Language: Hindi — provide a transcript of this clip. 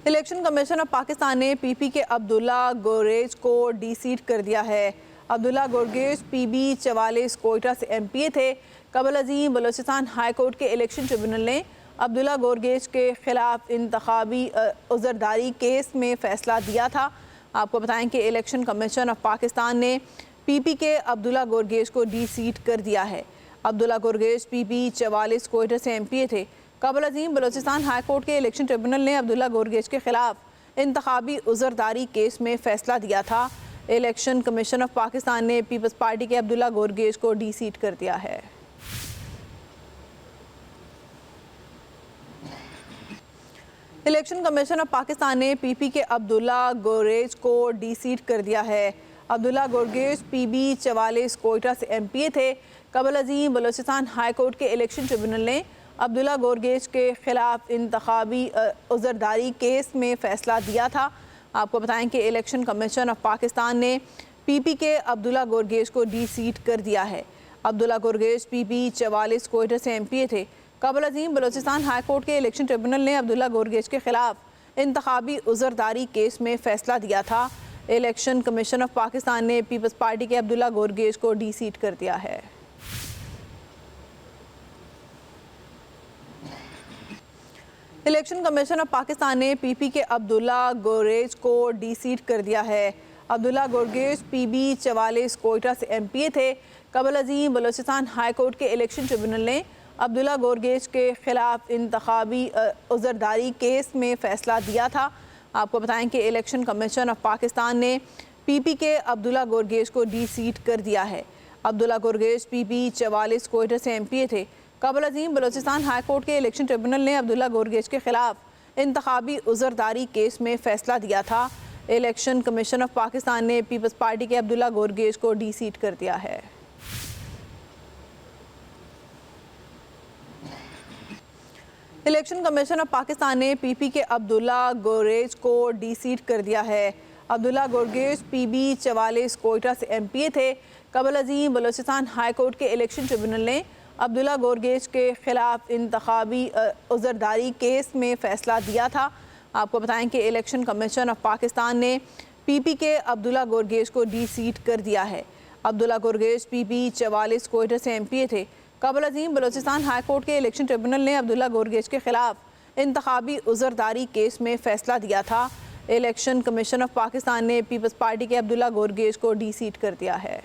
इलेक्शन कमीशन ऑफ पाकिस्तान ने पीपी के अब्दुल्ला गुरेज को डी सीट कर दिया है। अब्दुल्ला गुरेज PB 44 कोयटा से MPA थे। कबल अजीम बलोचिस्तान हाई कोर्ट के इलेक्शन ट्रिब्यूनल ने अब्दुल्ला गुरेज के खिलाफ इंतखाबी उज़रदारी केस में फ़ैसला दिया था। आपको बताएं कि इलेक्शन कमीशन ऑफ पाकिस्तान ने पीपी के अब्दुल्ला गुरेज को डी सीट कर दिया है। अब्दुल्ला गुरेज PB 44 कोयटा से MPA थे। कबल अजीम बलोचिस्तान हाई कोर्ट के इलेक्शन ट्रिब्यूनल ने अब्दुल्ला गुरेज के खिलाफ इंतखाबी उज़रदारी केस में फ़ैसला दिया था। इलेक्शन कमीशन ऑफ पाकिस्तान ने पीपल्स पार्टी के अब्दुल्ला गुरेज को डी सीट कर दिया है। इलेक्शन कमीशन ऑफ पाकिस्तान ने पीपी के अब्दुल्ला गुरेज को डी सीट कर दिया है। अब्दुल्ला गुरेज PB 44 कोयटा से MPA थे। कबल अजीम बलोचिस्तान हाई कोर्ट के इलेक्शन ट्रिब्यूनल ने अब्दुल्ला गुरेज के खिलाफ इंतखाबी उज़रदारी केस में फ़ैसला दिया था। आपको बताएं कि इलेक्शन कमीशन ऑफ पाकिस्तान ने पीपी के अब्दुल्ला गुरेज को डी सीट कर दिया है। अब्दुल्ला गुरेज PB 44 कोयटा से MPA थे। कबल अजीम बलोचिस्तान हाई कोर्ट के इलेक्शन ट्रिब्यूनल ने अब्दुल्ला गुरेज के खिलाफ इंतखाबी उज़रदारी केस में फ़ैसला दिया था। इलेक्शन कमीशन ऑफ पाकिस्तान ने पीपल्स पार्टी के अब्दुल्ला गुरेज को डी सीट कर दिया है। इलेक्शन कमीशन ऑफ पाकिस्तान ने पीपी के अब्दुल्ला गुरेज को डी सीट कर दिया है। अब्दुल्ला गुरेज PB 44 कोयटा से MPA थे। कबल अजीम बलोचिस्तान हाई कोर्ट के इलेक्शन ट्रिब्यूनल ने अब्दुल्ला गुरेज के खिलाफ इंतखाबी उज़रदारी केस में फ़ैसला दिया था। आपको बताएं कि इलेक्शन कमीशन ऑफ पाकिस्तान ने पीपी के अब्दुल्ला गुरेज को डी सीट कर दिया है। अब्दुल्ला गुरेज PB 44 कोयटा से MPA थे। कबल अजीम बलोचिस्तान हाई कोर्ट के इलेक्शन ट्रिब्यूनल ने अब्दुल्ला गुरेज के खिलाफ इंतखाबी उज़रदारी केस में फ़ैसला दिया था। इलेक्शन कमीशन ऑफ पाकिस्तान ने पीपल्स पार्टी के अब्दुल्ला गुरेज को डी सीट कर दिया है। इलेक्शन कमीशन ऑफ पाकिस्तान ने पीपी के अब्दुल्ला गुरेज को डी सीट कर दिया है। अब्दुल्ला गुरेज PB 44 कोयटा से MPA थे। कबल अजीम बलोचिस्तान हाई कोर्ट के इलेक्शन ट्रिब्यूनल ने अब्दुल्ला गुरेज के खिलाफ इंतखाबी उज़रदारी केस में फ़ैसला दिया था। आपको बताएं कि इलेक्शन कमीशन ऑफ पाकिस्तान ने पीपी के अब्दुल्ला गुरेज को डी सीट कर दिया है। अब्दुल्ला गुरेज PB 44 कोयटा से MPA थे। कबल अजीम बलोचिस्तान हाई कोर्ट के इलेक्शन ट्रिब्यूनल ने अब्दुल्ला गुरेज के खिलाफ इंतखाबी उज़रदारी केस में फ़ैसला दिया था। इलेक्शन कमीशन ऑफ पाकिस्तान ने पीपल्स पार्टी के अब्दुल्ला गुरेज को डी सीट कर दिया है।